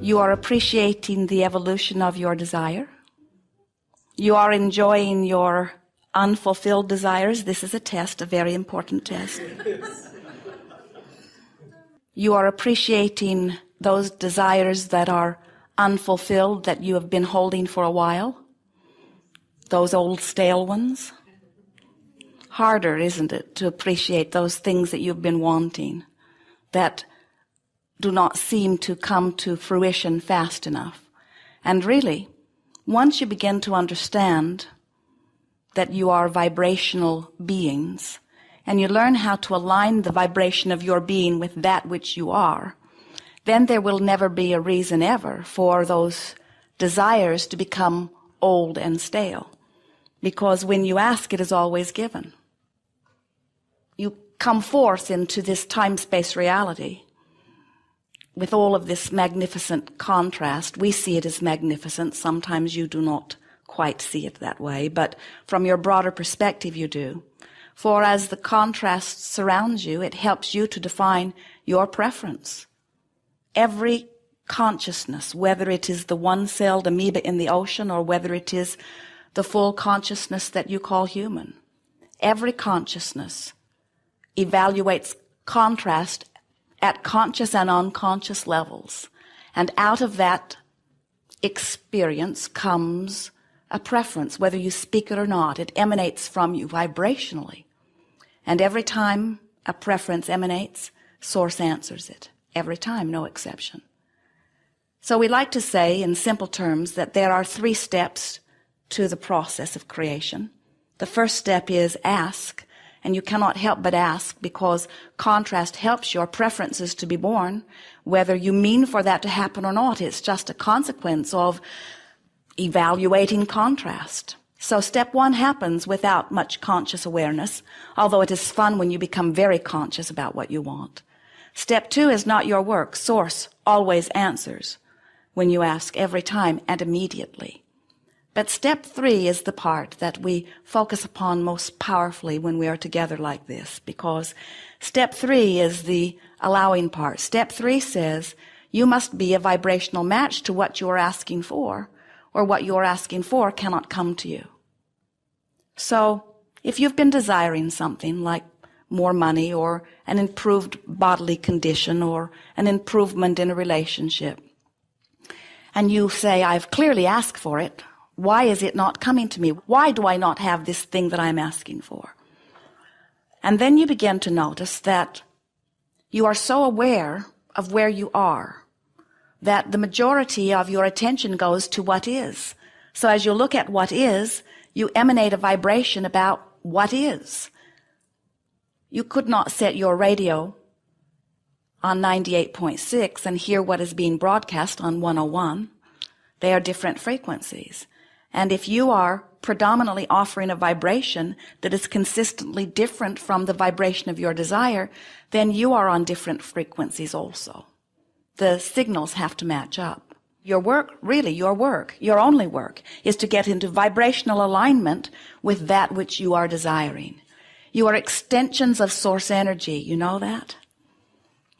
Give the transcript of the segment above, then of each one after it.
You are appreciating the evolution of your desire. You are enjoying your unfulfilled desires. This is a test, a very important test. You are appreciating those desires that are unfulfilled, that you have been holding for a while. Those old stale ones. Harder, isn't it, to appreciate those things that you've been wanting, that do not seem to come to fruition fast enough. And really, once you begin to understand that you are vibrational beings, and you learn how to align the vibration of your being with that which you are, then there will never be a reason ever for those desires to become old and stale. Because when you ask, it is always given. You come forth into this time-space reality with all of this magnificent contrast. We see it as magnificent. Sometimes you do not quite see it that way, but from your broader perspective you do. For as the contrast surrounds you, it helps you to define your preference. Every consciousness, whether it is the one-celled amoeba in the ocean or whether it is the full consciousness that you call human, every consciousness evaluates contrast at conscious and unconscious levels. And out of that experience comes a preference, whether you speak it or not. It emanates from you vibrationally. And every time a preference emanates, Source answers it. Every time, no exception. So we like to say in simple terms that there are 3 steps to the process of creation. The first step is ask, and you cannot help but ask because contrast helps your preferences to be born, whether you mean for that to happen or not. It's just a consequence of evaluating contrast. So step 1 happens without much conscious awareness, although it is fun when you become very conscious about what you want. Step 2 is not your work. Source always answers when you ask, every time and immediately. But step 3 is the part that we focus upon most powerfully when we are together like this, because step 3 is the allowing part. Step 3 says you must be a vibrational match to what you are asking for, or what you are asking for cannot come to you. So if you've been desiring something like more money or an improved bodily condition or an improvement in a relationship, and you say, I've clearly asked for it, why is it not coming to me? Why do I not have this thing that I'm asking for? And then you begin to notice that you are so aware of where you are that the majority of your attention goes to what is. So as you look at what is, you emanate a vibration about what is. You could not set your radio on 98.6 and hear what is being broadcast on 101. They are different frequencies. And if you are predominantly offering a vibration that is consistently different from the vibration of your desire, then you are on different frequencies also. The signals have to match up. Your work, really your work, your only work, is to get into vibrational alignment with that which you are desiring. You are extensions of source energy, you know that?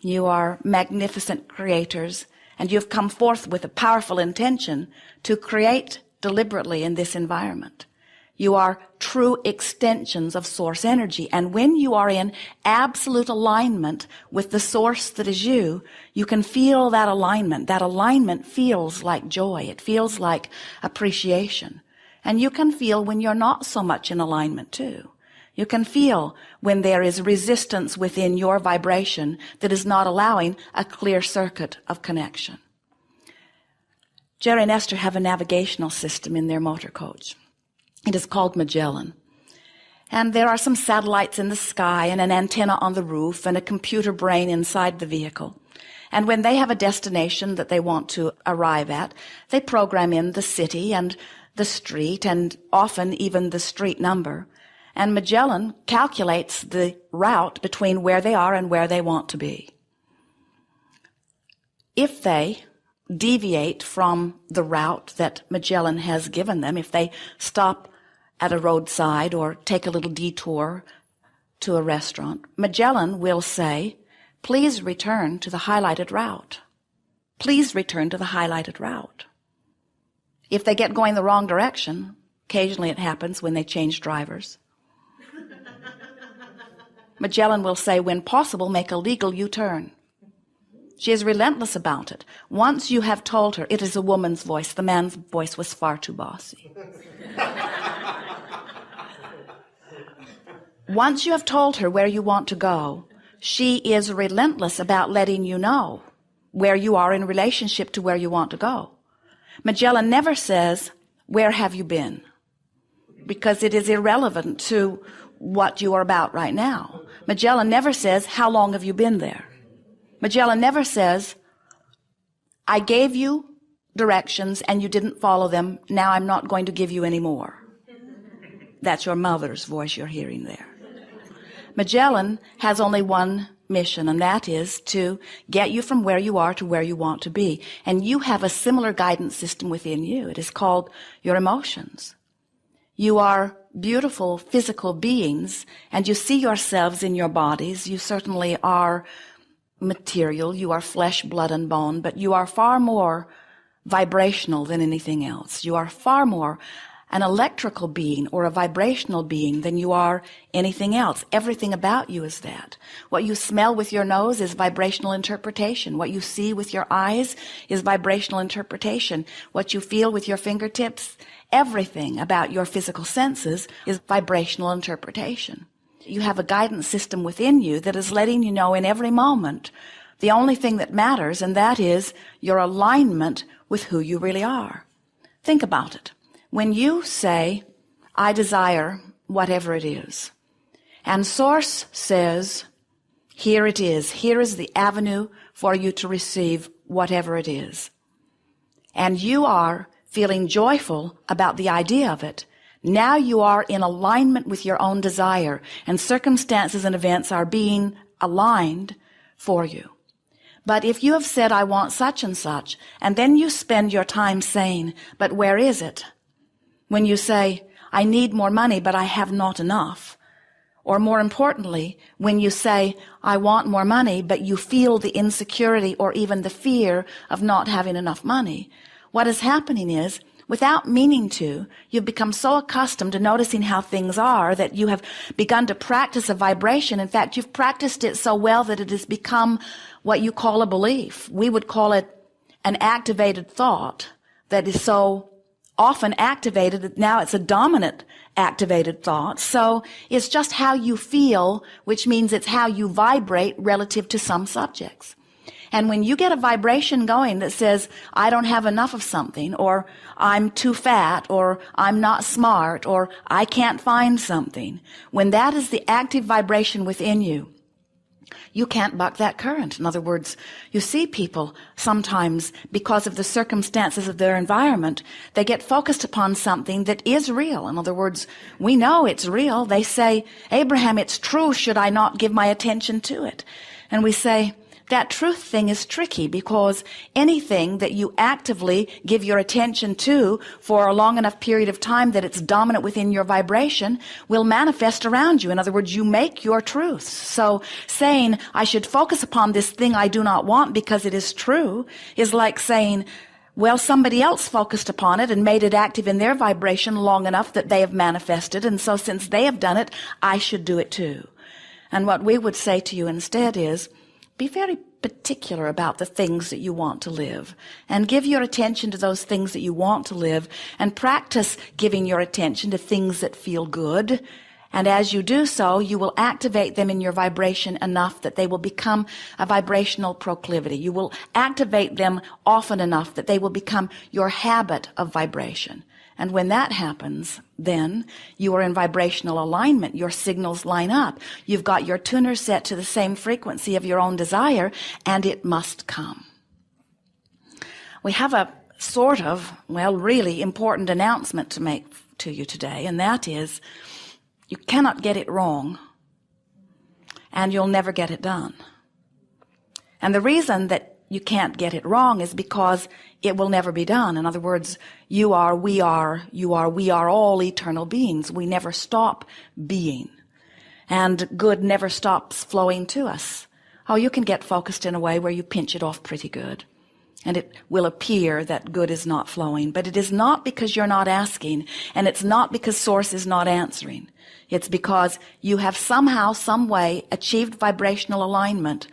You are magnificent creators, and you've come forth with a powerful intention to create deliberately in this environment. You are true extensions of source energy, and when you are in absolute alignment with the source that is you, you can feel that alignment. That alignment feels like joy. It feels like appreciation. And you can feel when you're not so much in alignment too. You can feel when there is resistance within your vibration that is not allowing a clear circuit of connection. Jerry and Esther have a navigational system in their motor coach. It is called Magellan. And there are some satellites in the sky and an antenna on the roof and a computer brain inside the vehicle. And when they have a destination that they want to arrive at, they program in the city and the street and often even the street number. And Magellan calculates the route between where they are and where they want to be. If they deviate from the route that Magellan has given them, if they stop at a roadside or take a little detour to a restaurant, Magellan will say, please return to the highlighted route. please return to the highlighted route. If they get going the wrong direction, occasionally it happens when they change drivers, Magellan will say, when possible, make a legal U-turn. She is relentless about it. Once you have told her, it is a woman's voice. The man's voice was far too bossy. Once you have told her where you want to go, she is relentless about letting you know where you are in relationship to where you want to go. Magellan never says, where have you been? Because it is irrelevant to what you are about right now. Magellan never says, how long have you been there? Magellan never says, I gave you directions and you didn't follow them. Now I'm not going to give you any more. That's your mother's voice you're hearing there. Magellan has only one mission, and that is to get you from where you are to where you want to be. And you have a similar guidance system within you. It is called your emotions. You are beautiful physical beings, and you see yourselves in your bodies. You certainly are material. You are flesh, blood, and bone, but you are far more vibrational than anything else. You are far more an electrical being or a vibrational being than you are anything else. Everything about you is that. What you smell with your nose is vibrational interpretation. What you see with your eyes is vibrational interpretation. What you feel with your fingertips, everything about your physical senses is vibrational interpretation. You have a guidance system within you that is letting you know in every moment the only thing that matters, and that is your alignment with who you really are. Think about it. When you say, I desire whatever it is, and Source says, here it is, here is the avenue for you to receive whatever it is, and you are feeling joyful about the idea of it, now you are in alignment with your own desire, and circumstances and events are being aligned for you. But if you have said, I want such and such, and then you spend your time saying, but where is it? When you say, I need more money, but I have not enough. Or more importantly, when you say, I want more money, but you feel the insecurity or even the fear of not having enough money, what is happening is, without meaning to, you've become so accustomed to noticing how things are that you have begun to practice a vibration. In fact, you've practiced it so well that it has become what you call a belief. We would call it an activated thought that is so often activated that now it's a dominant activated thought. So it's just how you feel, which means it's how you vibrate relative to some subjects. And when you get a vibration going that says, I don't have enough of something, or I'm too fat, or I'm not smart, or I can't find something, when that is the active vibration within you, you can't buck that current. In other words, you see people sometimes, because of the circumstances of their environment, they get focused upon something that is real. In other words, we know it's real. They say, Abraham, it's true. Should I not give my attention to it? And we say, that truth thing is tricky, because anything that you actively give your attention to for a long enough period of time that it's dominant within your vibration will manifest around you. In other words, you make your truths. So saying, I should focus upon this thing I do not want because it is true, is like saying, well, somebody else focused upon it and made it active in their vibration long enough that they have manifested, and so since they have done it, I should do it too. And what we would say to you instead is, be very particular about the things that you want to live, and give your attention to those things that you want to live, and practice giving your attention to things that feel good. And as you do so, you will activate them in your vibration enough that they will become a vibrational proclivity. You will activate them often enough that they will become your habit of vibration. And when that happens, then you are in vibrational alignment. Your signals line up. You've got your tuner set to the same frequency of your own desire, and it must come. We have a sort of, well, really important announcement to make to you today, and that is, you cannot get it wrong, and you'll never get it done. And the reason that you can't get it wrong is because it will never be done. In other words, you are, we are, you are, we are all eternal beings. We never stop being. And good never stops flowing to us. Oh, you can get focused in a way where you pinch it off pretty good. and it will appear that good is not flowing. But it is not because you're not asking, and it's not because Source is not answering. It's because you have somehow, some way achieved vibrational alignment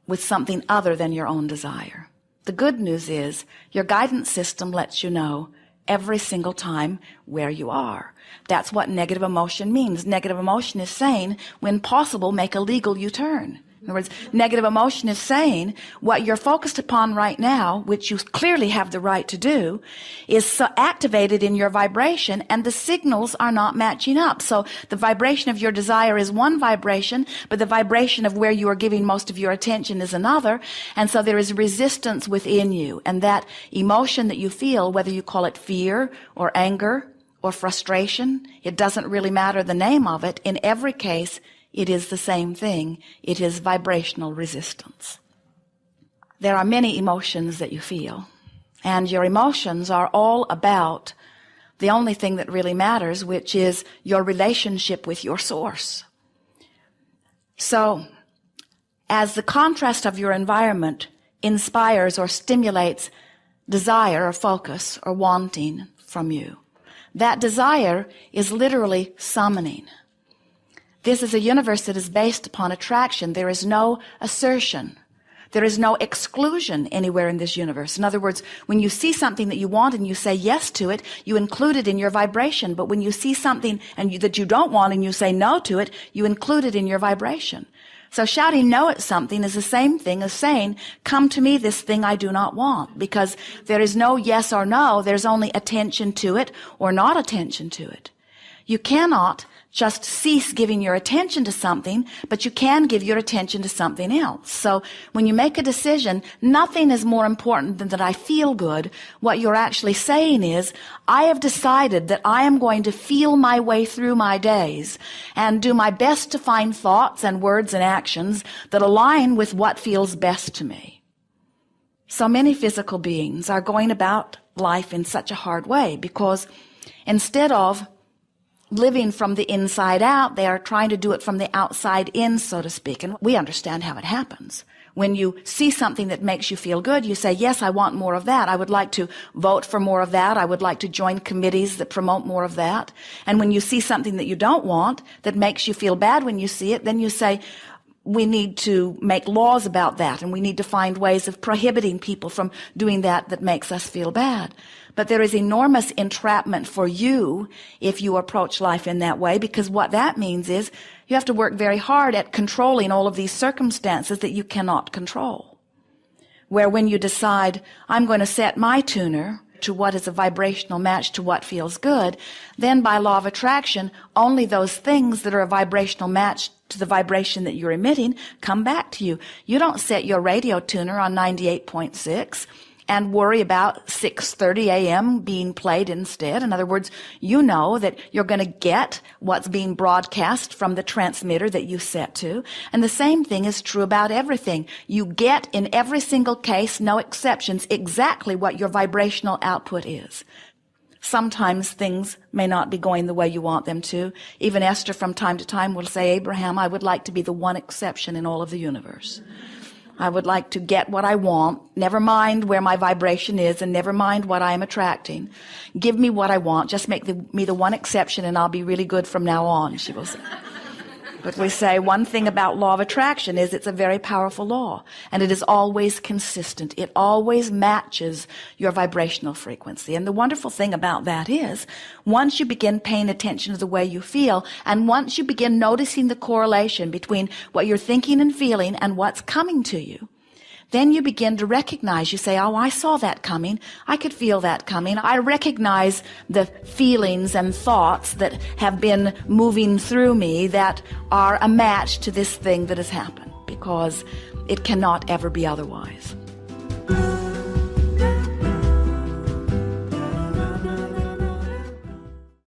with something other than your own desire. The good news is your guidance system lets you know every single time where you are. That's what negative emotion means. Negative emotion is saying, when possible, make a legal U-turn. In other words, negative emotion is saying what you're focused upon right now, which you clearly have the right to do, is so activated in your vibration, and the signals are not matching up. So the vibration of your desire is one vibration, but the vibration of where you are giving most of your attention is another. And so there is resistance within you. And that emotion that you feel, whether you call it fear or anger or frustration, it doesn't really matter the name of it. In every case, it is the same thing. It is vibrational resistance. There are many emotions that you feel, and your emotions are all about the only thing that really matters, which is your relationship with your Source. So, as the contrast of your environment inspires or stimulates desire or focus or wanting from you, that desire is literally summoning. This is a universe that is based upon attraction. There is no assertion. There is no exclusion anywhere in this universe. In other words, when you see something that you want and you say yes to it, you include it in your vibration. But when you see something that you don't want and you say no to it, you include it in your vibration. So shouting no at something is the same thing as saying, come to me, this thing I do not want. Because there is no yes or no. There's only attention to it or not attention to it. You cannot just cease giving your attention to something, but you can give your attention to something else. So when you make a decision, nothing is more important than that I feel good. What you're actually saying is, I have decided that I am going to feel my way through my days and do my best to find thoughts and words and actions that align with what feels best to me. So many physical beings are going about life in such a hard way because instead of living from the inside out, they are trying to do it from the outside in, so to speak. And we understand how it happens. When you see something that makes you feel good, you say, yes, I want more of that. I would like to vote for more of that. I would like to join committees that promote more of that. And when you see something that you don't want, that makes you feel bad when you see it, then you say, we need to make laws about that, and we need to find ways of prohibiting people from doing that makes us feel bad. But there is enormous entrapment for you if you approach life in that way, because what that means is you have to work very hard at controlling all of these circumstances that you cannot control. Where when you decide, I'm going to set my tuner to what is a vibrational match to what feels good, then by law of attraction, only those things that are a vibrational match to the vibration that you're emitting come back to you. You don't set your radio tuner on 98.6 and worry about 6:30 a.m. being played instead. In other words, you know that you're going to get what's being broadcast from the transmitter that you set to. And the same thing is true about everything. You get, in every single case, no exceptions, exactly what your vibrational output is. Sometimes things may not be going the way you want them to. Even Esther from time to time will say, Abraham, I would like to be the one exception in all of the universe. I would like to get what I want, never mind where my vibration is and never mind what I am attracting. Give me what I want, just make me the one exception and I'll be really good from now on, she will say. But we say one thing about law of attraction is it's a very powerful law, and it is always consistent. It always matches your vibrational frequency. And the wonderful thing about that is once you begin paying attention to the way you feel, and once you begin noticing the correlation between what you're thinking and feeling and what's coming to you, then you begin to recognize, you say, oh, I saw that coming. I could feel that coming. I recognize the feelings and thoughts that have been moving through me that are a match to this thing that has happened, because it cannot ever be otherwise.